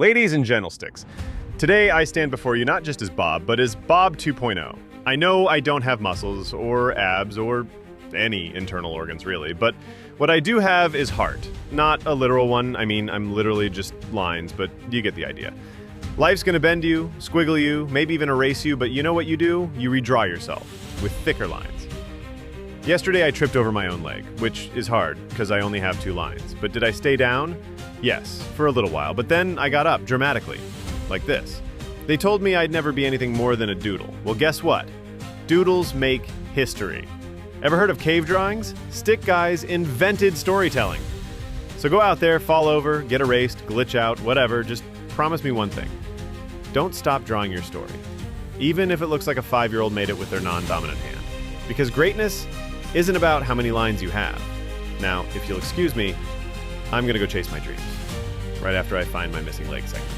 Ladies and gentlesticks, today I stand before you not just as Bob, but as Bob 2.0. I know I don't have muscles or abs or any internal organs really, but what I do have is heart. Not a literal one, I mean, I'm literally just lines, but you get the idea. Life's gonna bend you, squiggle you, maybe even erase you, but you know what you do? You redraw yourself with thicker lines. Yesterday I tripped over my own leg, which is hard because I only have 2 lines. But did I stay down? Yes, for a little while, but then I got up dramatically, like this. They told me I'd never be anything more than a doodle. Well, guess what? Doodles make history. Ever heard of cave drawings? Stick guys invented storytelling. So go out there, fall over, get erased, glitch out, whatever, just promise me one thing. Don't stop drawing your story, even if it looks like a 5-year-old made it with their non-dominant hand. Because greatness isn't about how many lines you have. Now, if you'll excuse me, I'm gonna go chase my dreams, right after I find my missing leg segment.